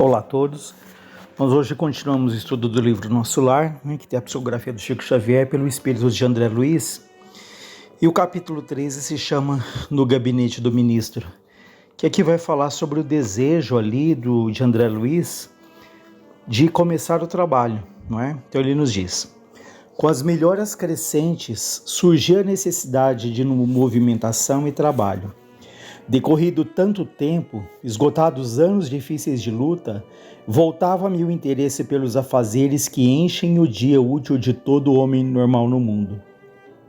Olá a todos. Nós hoje continuamos o estudo do livro Nosso Lar, que tem a psicografia do Chico Xavier pelo espírito de André Luiz. E o capítulo 13 se chama No Gabinete do Ministro, que aqui vai falar sobre o desejo ali de André Luiz de começar o trabalho, não é? Então ele nos diz: com as melhoras crescentes, surgia a necessidade de movimentação e trabalho. Decorrido tanto tempo, esgotados anos difíceis de luta, voltava-me o interesse pelos afazeres que enchem o dia útil de todo homem normal no mundo.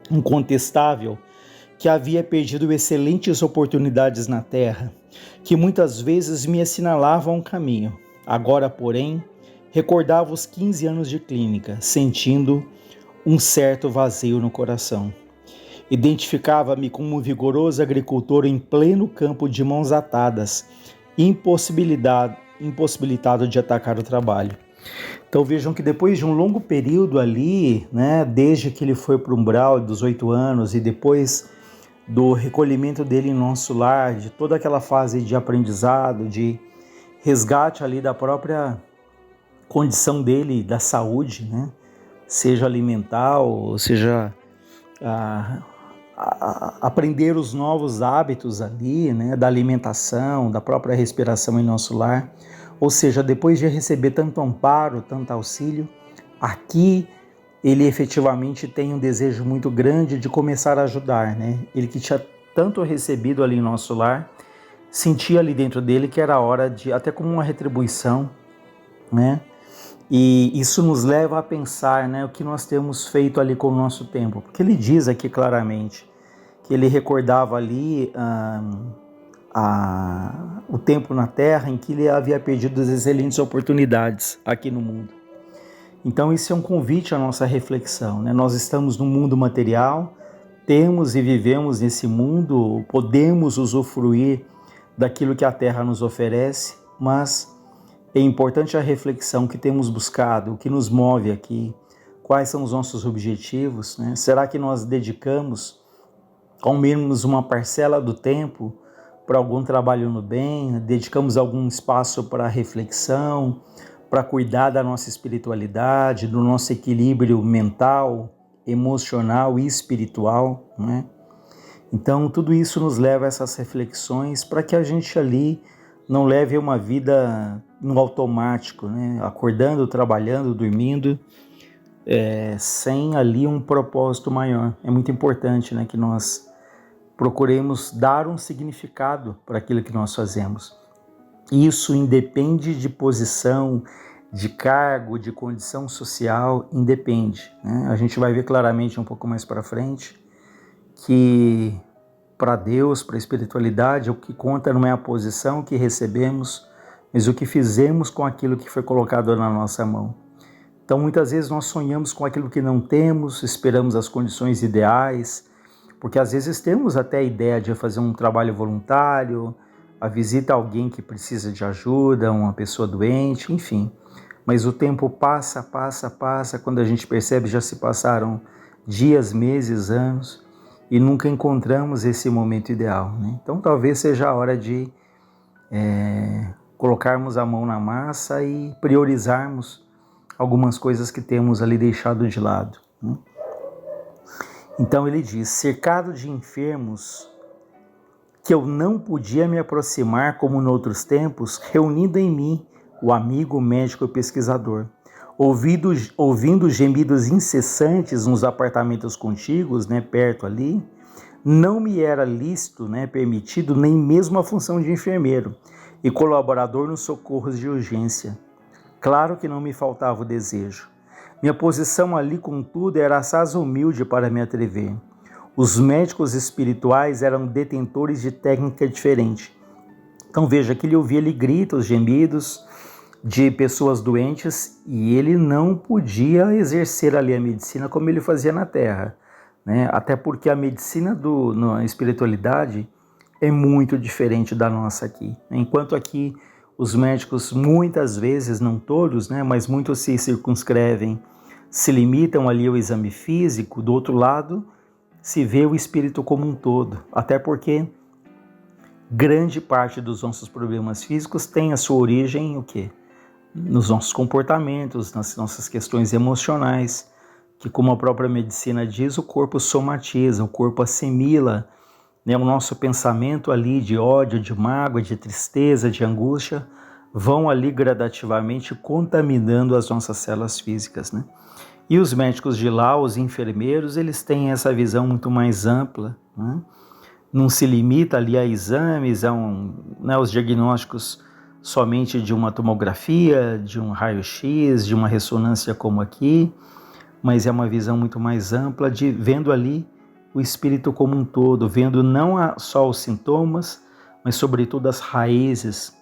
Incontestável que havia perdido excelentes oportunidades na terra, que muitas vezes me assinalavam um caminho. Agora, porém, recordava os 15 anos de clínica, sentindo um certo vazio no coração. Identificava-me como um vigoroso agricultor em pleno campo de mãos atadas, impossibilitado de atacar o trabalho. Então vejam que depois de um longo período ali, desde que ele foi para o umbral dos 8 anos e depois do recolhimento dele em Nosso Lar, de toda aquela fase de aprendizado, de resgate ali da própria condição dele, da saúde, seja alimentar, ou seja, aprender os novos hábitos ali, da alimentação, da própria respiração em Nosso Lar. Ou seja, depois de receber tanto amparo, tanto auxílio, aqui ele efetivamente tem um desejo muito grande de começar a ajudar, Ele que tinha tanto recebido ali em Nosso Lar, sentia ali dentro dele que era hora de, até como uma retribuição, E isso nos leva a pensar, o que nós temos feito ali com o nosso tempo. Porque ele diz aqui claramente que ele recordava ali o tempo na Terra em que ele havia perdido as excelentes oportunidades aqui no mundo. Então isso é um convite à nossa reflexão, Nós estamos no mundo material, temos e vivemos nesse mundo, podemos usufruir daquilo que a Terra nos oferece, mas é importante a reflexão que temos buscado, o que nos move aqui, quais são os nossos objetivos, Será que nós dedicamos ao menos uma parcela do tempo para algum trabalho no bem, dedicamos algum espaço para reflexão, para cuidar da nossa espiritualidade, do nosso equilíbrio mental, emocional e espiritual, Então tudo isso nos leva a essas reflexões para que a gente ali não leve uma vida no automático, acordando, trabalhando, dormindo, sem ali um propósito maior. É muito importante, que nós procuremos dar um significado para aquilo que nós fazemos. Isso independe de posição, de cargo, de condição social, independe. A gente vai ver claramente um pouco mais para frente que para Deus, para a espiritualidade, o que conta não é a posição que recebemos, mas o que fizemos com aquilo que foi colocado na nossa mão. Então muitas vezes nós sonhamos com aquilo que não temos, esperamos as condições ideais, porque às vezes temos até a ideia de fazer um trabalho voluntário, a visita a alguém que precisa de ajuda, uma pessoa doente, enfim. Mas o tempo passa, quando a gente percebe já se passaram dias, meses, anos, e nunca encontramos esse momento ideal. Então talvez seja a hora de colocarmos a mão na massa e priorizarmos algumas coisas que temos ali deixado de lado. Então ele diz: cercado de enfermos que eu não podia me aproximar como noutros tempos, reunindo em mim o amigo, o médico e o pesquisador, ouvindo gemidos incessantes nos apartamentos contíguos, perto ali, não me era lícito, permitido nem mesmo a função de enfermeiro e colaborador nos socorros de urgência. Claro que não me faltava o desejo. Minha posição ali, contudo, era assaz humilde para me atrever. Os médicos espirituais eram detentores de técnica diferente. Então veja que ele ouvia gritos, gemidos de pessoas doentes e ele não podia exercer ali a medicina como ele fazia na Terra, Até porque a medicina na espiritualidade é muito diferente da nossa aqui. Enquanto aqui os médicos muitas vezes, não todos, mas muitos se circunscrevem, se limitam ali ao exame físico, do outro lado se vê o espírito como um todo, até porque grande parte dos nossos problemas físicos tem a sua origem o quê? nos nossos comportamentos, nas nossas questões emocionais, que, como a própria medicina diz, o corpo somatiza, o corpo assimila, né, o nosso pensamento ali de ódio, de mágoa, de tristeza, de angústia, vão ali gradativamente contaminando as nossas células físicas, né? E os médicos de lá, os enfermeiros, eles têm essa visão muito mais ampla, né? Não se limita ali a exames, né, os diagnósticos somente de uma tomografia, de um raio-x, de uma ressonância como aqui, mas é uma visão muito mais ampla de vendo ali o espírito como um todo, vendo não só os sintomas, mas sobretudo as raízes,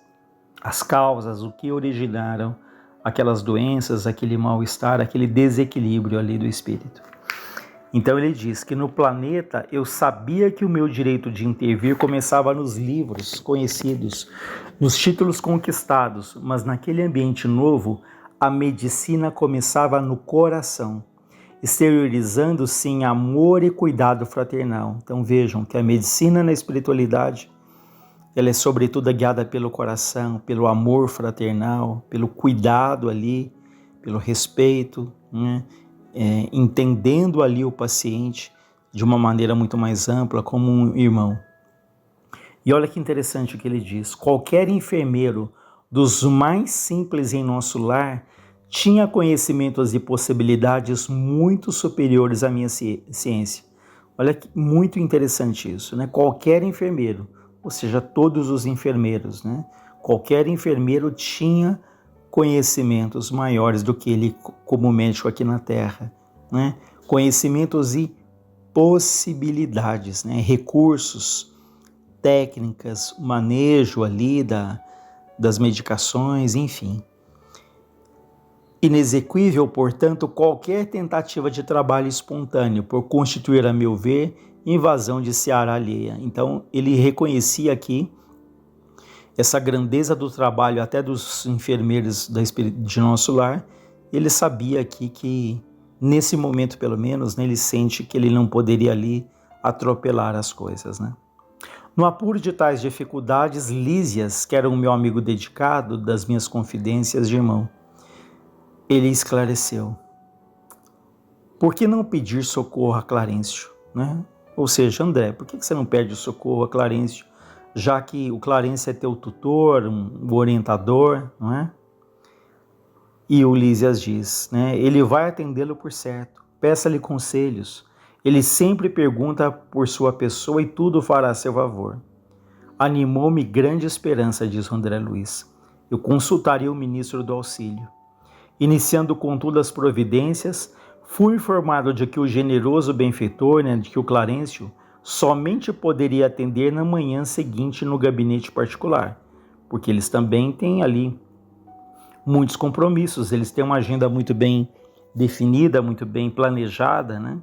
as causas, o que originaram aquelas doenças, aquele mal-estar, aquele desequilíbrio ali do espírito. Então ele diz que no planeta eu sabia que o meu direito de intervir começava nos livros conhecidos, nos títulos conquistados, mas naquele ambiente novo a medicina começava no coração, exteriorizando-se em amor e cuidado fraternal. Então vejam que a medicina na espiritualidade ela é sobretudo guiada pelo coração, pelo amor fraternal, pelo cuidado ali, pelo respeito, né? Entendendo ali o paciente de uma maneira muito mais ampla, como um irmão. E olha que interessante o que ele diz: qualquer enfermeiro dos mais simples em nosso lar tinha conhecimentos e possibilidades muito superiores à minha ciência. Olha que muito interessante isso, né? Qualquer enfermeiro, ou seja, todos os enfermeiros, né? Qualquer enfermeiro tinha conhecimentos maiores do que ele como médico aqui na Terra, né? Conhecimentos e possibilidades, né? Recursos, técnicas, manejo ali das medicações, enfim. Inexequível, portanto, qualquer tentativa de trabalho espontâneo por constituir, a meu ver, invasão de seara alheia. Então, ele reconhecia aqui essa grandeza do trabalho até dos enfermeiros de nosso lar. Ele sabia aqui que, nesse momento pelo menos, né, ele sente que ele não poderia ali atropelar as coisas, né? No apuro de tais dificuldades, Lísias, que era um meu amigo dedicado das minhas confidências de irmão, ele esclareceu: por que não pedir socorro a Clarencio, né? Ou seja, André, por que você não pede socorro a Clarencio, já que o Clarencio é teu tutor, um orientador, não é? E o Lísias diz, né? Ele vai atendê-lo por certo, peça-lhe conselhos, ele sempre pergunta por sua pessoa e tudo fará a seu favor. Animou-me grande esperança, diz André Luiz. Eu consultaria o ministro do auxílio. Iniciando contudo as providências, fui informado de que o generoso benfeitor, né, de que o Clarencio, somente poderia atender na manhã seguinte no gabinete particular, porque eles também têm ali muitos compromissos, eles têm uma agenda muito bem definida, muito bem planejada, né?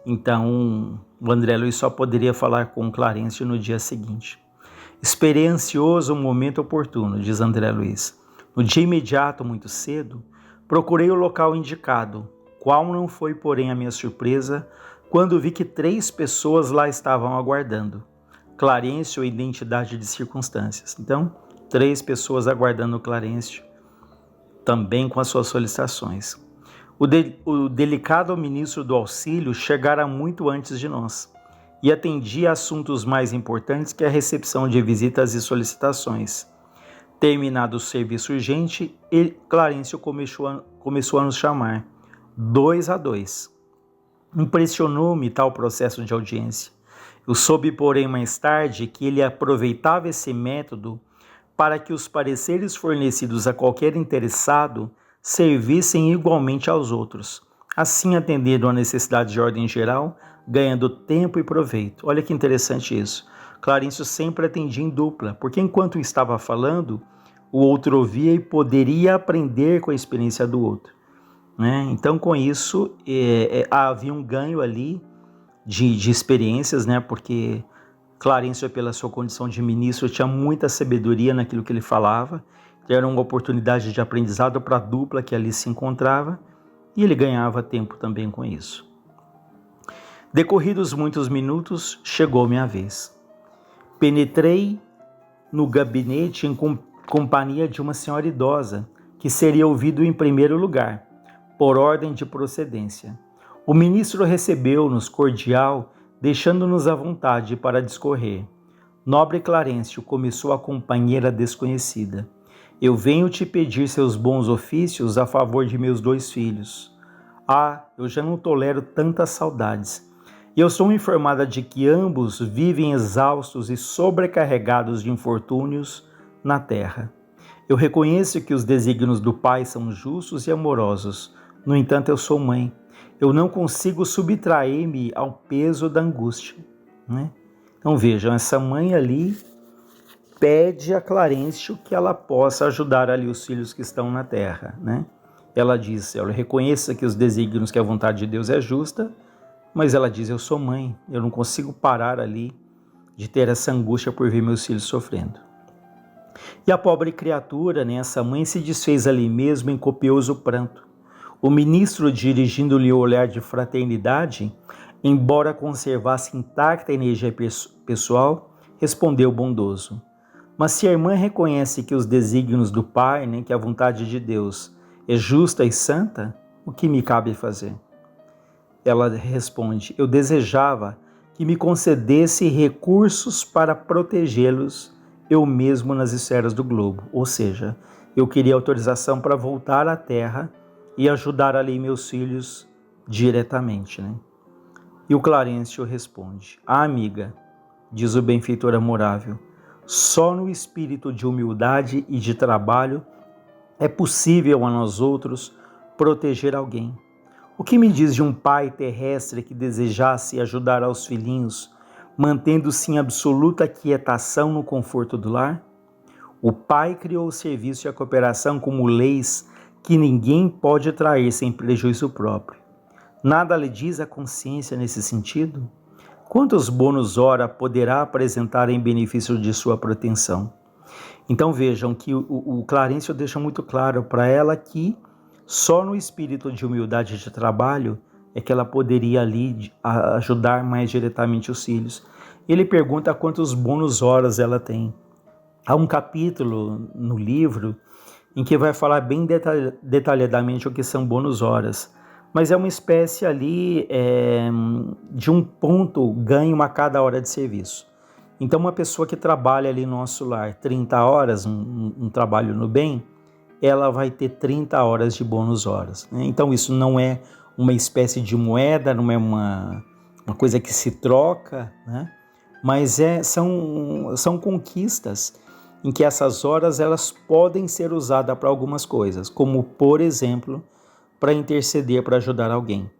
Então, o André Luiz só poderia falar com o Clarencio no dia seguinte. Esperei ansioso o momento oportuno, diz André Luiz. No dia imediato, muito cedo, procurei o local indicado, qual não foi, porém, a minha surpresa, quando vi que 3 pessoas lá estavam aguardando. Clarencio e identidade de circunstâncias. Então, 3 pessoas aguardando o Clarencio, também com as suas solicitações. O delicado ministro do auxílio chegara muito antes de nós e atendia a assuntos mais importantes que a recepção de visitas e solicitações. Terminado o serviço urgente, Clarencio começou a nos chamar, 2 a 2. Impressionou-me tal processo de audiência. Eu soube, porém, mais tarde que ele aproveitava esse método para que os pareceres fornecidos a qualquer interessado servissem igualmente aos outros, assim atendendo a necessidade de ordem geral, ganhando tempo e proveito. Olha que interessante isso. Clarencio sempre atendia em dupla, porque enquanto estava falando, o outro ouvia e poderia aprender com a experiência do outro, né? Então, com isso, havia um ganho ali de experiências, né? Porque Clarencio, pela sua condição de ministro, tinha muita sabedoria naquilo que ele falava. Era uma oportunidade de aprendizado para a dupla que ali se encontrava e ele ganhava tempo também com isso. Decorridos muitos minutos, chegou minha vez. Penetrei no gabinete em companhia de uma senhora idosa, que seria ouvido em primeiro lugar, por ordem de procedência. O ministro recebeu-nos cordial, deixando-nos à vontade para discorrer. Nobre Clarencio, começou a companheira desconhecida, eu venho te pedir seus bons ofícios a favor de meus 2 filhos. Eu já não tolero tantas saudades. E eu sou informada de que ambos vivem exaustos e sobrecarregados de infortúnios na terra. Eu reconheço que os desígnios do Pai são justos e amorosos. No entanto, eu sou mãe. Eu não consigo subtrair-me ao peso da angústia, né? Então vejam, essa mãe ali pede a Clarencio que ela possa ajudar ali os filhos que estão na terra, né? Ela diz, ela reconheça que os desígnios, que a vontade de Deus é justa, mas ela diz, eu sou mãe, eu não consigo parar ali de ter essa angústia por ver meus filhos sofrendo. E a pobre criatura, né, essa mãe, se desfez ali mesmo em copioso pranto. O ministro, dirigindo-lhe o olhar de fraternidade, embora conservasse intacta a energia pessoal, respondeu bondoso. Mas se a irmã reconhece que os desígnios do Pai, né, que a vontade de Deus é justa e santa, o que me cabe fazer? Ela responde, eu desejava que me concedesse recursos para protegê-los eu mesmo nas esferas do globo. Ou seja, eu queria autorização para voltar à Terra e ajudar ali meus filhos diretamente, né? E o Clarencio responde, amiga, diz o benfeitor amorável, só no espírito de humildade e de trabalho é possível a nós outros proteger alguém. O que me diz de um pai terrestre que desejasse ajudar aos filhinhos, mantendo-se em absoluta quietação no conforto do lar? O pai criou o serviço e a cooperação como leis que ninguém pode trair sem prejuízo próprio. Nada lhe diz a consciência nesse sentido? Quantos bônus ora poderá apresentar em benefício de sua proteção? Então vejam que o Clarencio deixa muito claro para ela que só no espírito de humildade e de trabalho é que ela poderia ali ajudar mais diretamente os filhos. Ele pergunta quantos bônus horas ela tem. Há um capítulo no livro em que vai falar bem detalhadamente o que são bônus horas, mas é uma espécie ali de um ponto ganho a cada hora de serviço. Então uma pessoa que trabalha ali no nosso lar 30 horas, um trabalho no bem, ela vai ter 30 horas de bônus horas, né? Então isso não é uma espécie de moeda, não é uma coisa que se troca, né? Mas são conquistas em que essas horas elas podem ser usadas para algumas coisas, como por exemplo, para interceder, para ajudar alguém.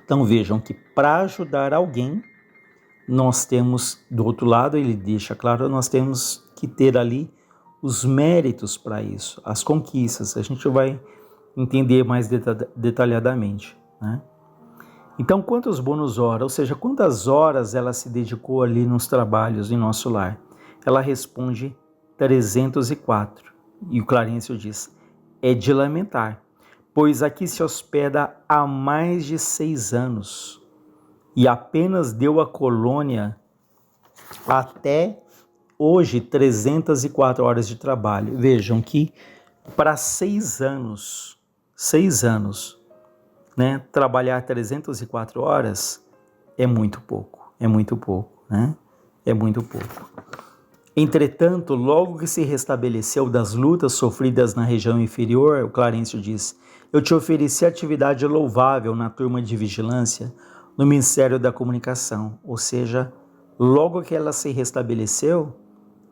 Então vejam que para ajudar alguém, nós temos, do outro lado, ele deixa claro, nós temos que ter ali os méritos para isso, as conquistas. A gente vai entender mais detalhadamente, né? Então, quantos bônus horas, ou seja, quantas horas ela se dedicou ali nos trabalhos em nosso lar? Ela responde 304. E o Clarencio diz, é de lamentar, pois aqui se hospeda há mais de 6 anos e apenas deu à colônia até hoje 304 horas de trabalho. Vejam que para 6 anos, né, trabalhar 304 horas é muito pouco, né? É muito pouco. Entretanto, logo que se restabeleceu das lutas sofridas na região inferior, o Clarencio diz, eu te ofereci atividade louvável na turma de vigilância no Ministério da Comunicação, ou seja, logo que ela se restabeleceu,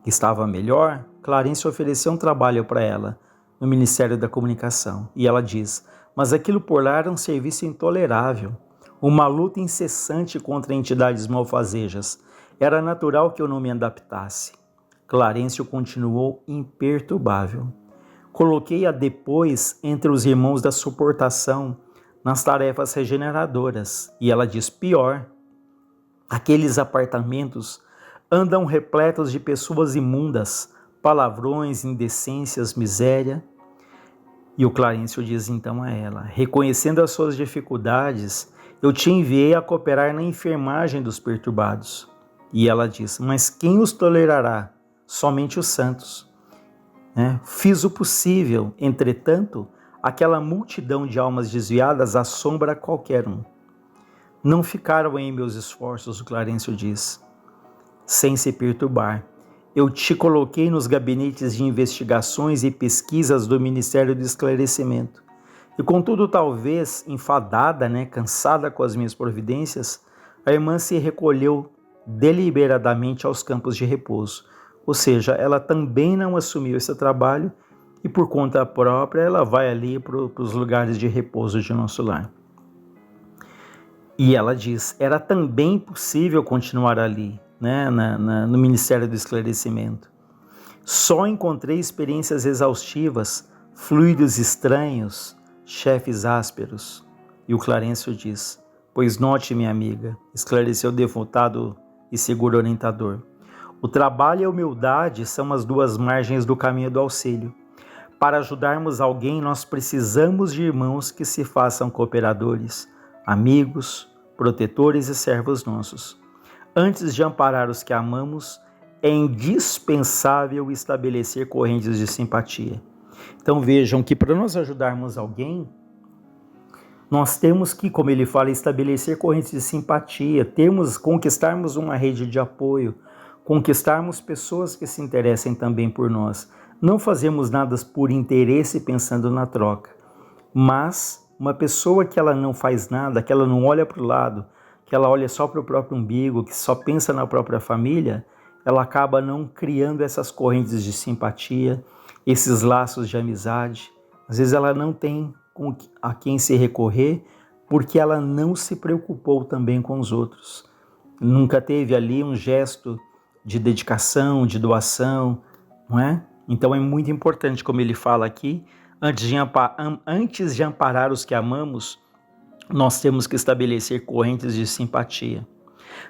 que estava melhor, Clarencio ofereceu um trabalho para ela no Ministério da Comunicação. E ela diz, mas aquilo por lá era um serviço intolerável, uma luta incessante contra entidades malfazejas. Era natural que eu não me adaptasse. Clarencio continuou imperturbável. Coloquei-a depois entre os irmãos da suportação nas tarefas regeneradoras. E ela diz, pior, aqueles apartamentos andam repletos de pessoas imundas, palavrões, indecências, miséria. E o Clarencio diz então a ela, reconhecendo as suas dificuldades, eu te enviei a cooperar na enfermagem dos perturbados. E ela diz, mas quem os tolerará? Somente os santos. né? Fiz o possível, entretanto, aquela multidão de almas desviadas assombra qualquer um. Não ficaram em meus esforços, o Clarencio diz, sem se perturbar. Eu te coloquei nos gabinetes de investigações e pesquisas do Ministério do Esclarecimento. E contudo, talvez, enfadada, cansada com as minhas providências, a irmã se recolheu deliberadamente aos campos de repouso. Ou seja, ela também não assumiu esse trabalho e por conta própria ela vai ali para os lugares de repouso de nosso lar. E ela diz, era também possível continuar ali, no Ministério do Esclarecimento. Só encontrei experiências exaustivas, fluidos estranhos, chefes ásperos. E o Clarencio diz, pois note, minha amiga, esclareceu o devotado e seguro orientador, o trabalho e a humildade são as duas margens do caminho do auxílio. Para ajudarmos alguém, nós precisamos de irmãos que se façam cooperadores, amigos, protetores e servos nossos. Antes de amparar os que amamos, é indispensável estabelecer correntes de simpatia. Então vejam que para nós ajudarmos alguém, nós temos que, como ele fala, estabelecer correntes de simpatia, conquistarmos uma rede de apoio, conquistarmos pessoas que se interessem também por nós. Não fazemos nada por interesse pensando na troca, mas uma pessoa que ela não faz nada, que ela não olha para o lado, que ela olha só para o próprio umbigo, que só pensa na própria família, ela acaba não criando essas correntes de simpatia, esses laços de amizade. Às vezes ela não tem a quem se recorrer porque ela não se preocupou também com os outros. Nunca teve ali um gesto de dedicação, de doação, não é? Então é muito importante, como ele fala aqui, antes de amparar os que amamos, nós temos que estabelecer correntes de simpatia.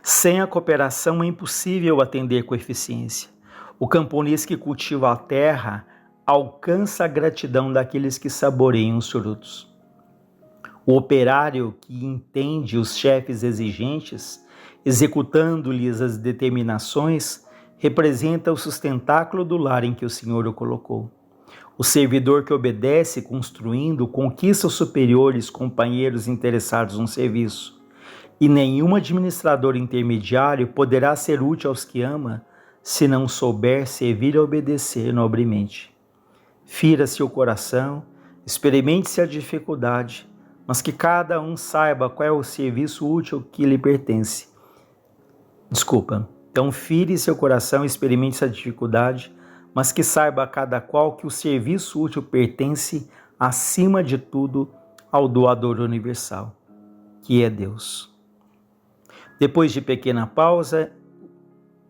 Sem a cooperação é impossível atender com eficiência. O camponês que cultiva a terra alcança a gratidão daqueles que saboreiam os frutos. O operário que entende os chefes exigentes, executando-lhes as determinações, representa o sustentáculo do lar em que o Senhor o colocou. O servidor que obedece, construindo, conquista os superiores companheiros interessados no serviço. E nenhum administrador intermediário poderá ser útil aos que ama, se não souber servir e obedecer nobremente. Fira-se o coração, experimente-se a dificuldade, mas que cada um saiba qual é o serviço útil que lhe pertence. Então fire seu coração, experimente a dificuldade, mas que saiba cada qual que o serviço útil pertence, acima de tudo, ao doador universal, que é Deus. Depois de pequena pausa,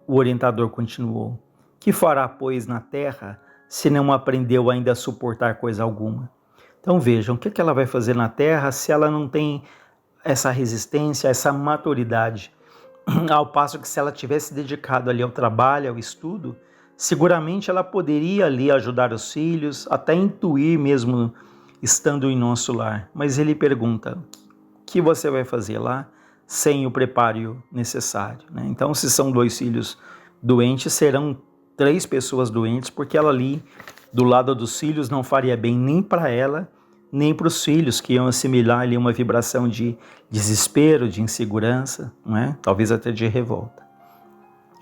o orientador continuou. Que fará, pois, na terra, se não aprendeu ainda a suportar coisa alguma? Então vejam, o que ela vai fazer na terra se ela não tem essa resistência, essa maturidade? Ao passo que se ela tivesse dedicado ali ao trabalho, ao estudo, seguramente ela poderia ali ajudar os filhos, até intuir mesmo estando em nosso lar. Mas ele pergunta, o que você vai fazer lá sem o preparo necessário? Então, se são 2 filhos doentes, serão 3 pessoas doentes, porque ela ali, do lado dos filhos, não faria bem nem para ela, nem para os filhos, que iam assimilar ali uma vibração de desespero, de insegurança, talvez até de revolta.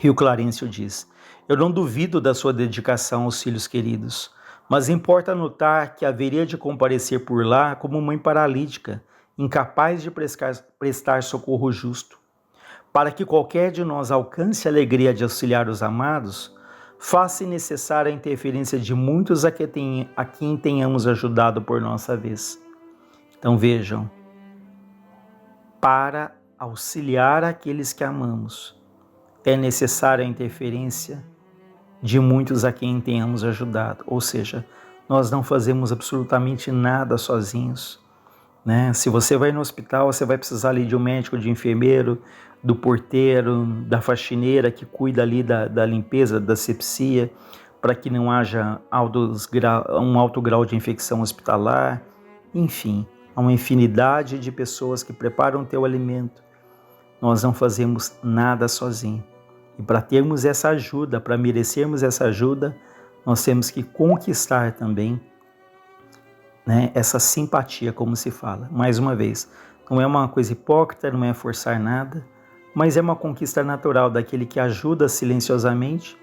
E o Clarencio diz, eu não duvido da sua dedicação aos filhos queridos, mas importa notar que haveria de comparecer por lá como mãe paralítica, incapaz de prestar socorro justo. Para que qualquer de nós alcance a alegria de auxiliar os amados, faz-se necessária a interferência de muitos a quem tenhamos ajudado por nossa vez. Então vejam, para auxiliar aqueles que amamos, é necessária a interferência de muitos a quem tenhamos ajudado. Ou seja, nós não fazemos absolutamente nada sozinhos. Se você vai no hospital, você vai precisar ali de um médico, de enfermeiro, do porteiro, da faxineira que cuida ali da limpeza, da asepsia, para que não haja um alto grau de infecção hospitalar. Enfim, há uma infinidade de pessoas que preparam o teu alimento. Nós não fazemos nada sozinho. E para termos essa ajuda, para merecermos essa ajuda, nós temos que conquistar também, né, essa simpatia, como se fala. Mais uma vez, não é uma coisa hipócrita, não é forçar nada, mas é uma conquista natural daquele que ajuda silenciosamente,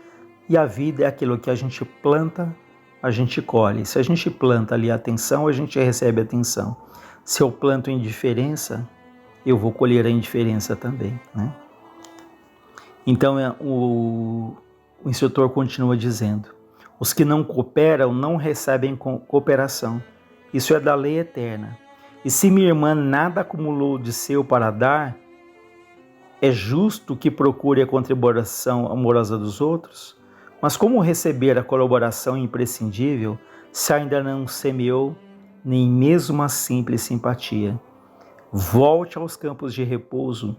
e a vida é aquilo que a gente planta, a gente colhe. Se a gente planta ali atenção, a gente recebe atenção. Se eu planto indiferença, eu vou colher a indiferença também, né? Então o instrutor continua dizendo: os que não cooperam não recebem cooperação. Isso é da lei eterna. E se minha irmã nada acumulou de seu para dar, é justo que procure a contribuição amorosa dos outros? Mas como receber a colaboração imprescindível se ainda não semeou nem mesmo uma simples simpatia? Volte aos campos de repouso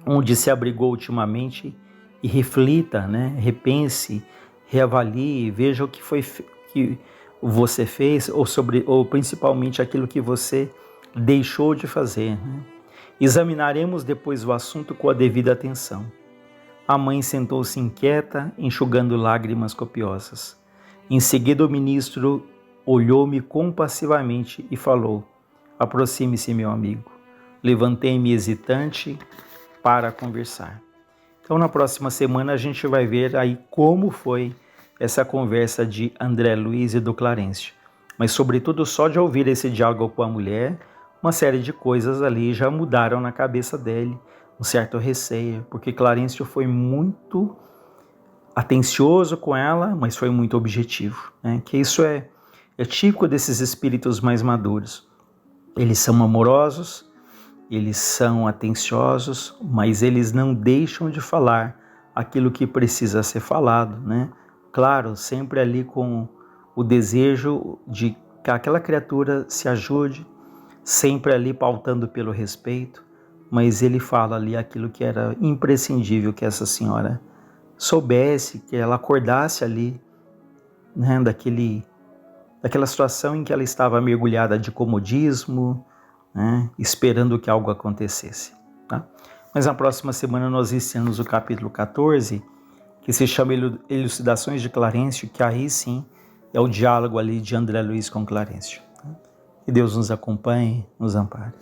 onde se abrigou ultimamente e reflita, né? Repense, reavalie, veja o que foi que você fez ou principalmente aquilo que você deixou de fazer, né? Examinaremos depois o assunto com a devida atenção. A mãe sentou-se inquieta, enxugando lágrimas copiosas. Em seguida o ministro olhou-me compassivamente e falou: aproxime-se, meu amigo. Levantei-me hesitante para conversar. Então na próxima semana a gente vai ver aí como foi essa conversa de André Luiz e do Clarencio. Mas sobretudo só de ouvir esse diálogo com a mulher, uma série de coisas ali já mudaram na cabeça dele, um certo receio, porque Clarencio foi muito atencioso com ela, mas foi muito objetivo, né? Que isso é típico desses espíritos mais maduros. Eles são amorosos, eles são atenciosos, mas eles não deixam de falar aquilo que precisa ser falado, né? Claro, sempre ali com o desejo de que aquela criatura se ajude, sempre ali pautando pelo respeito, mas ele fala ali aquilo que era imprescindível que essa senhora soubesse, que ela acordasse ali, né, daquela situação em que ela estava mergulhada de comodismo, né, esperando que algo acontecesse. Tá? Mas na próxima semana nós iniciamos o capítulo 14, que se chama Elucidações de Clarencio, que aí sim é o diálogo ali de André Luiz com Clarencio. Tá? Que Deus nos acompanhe, nos ampare.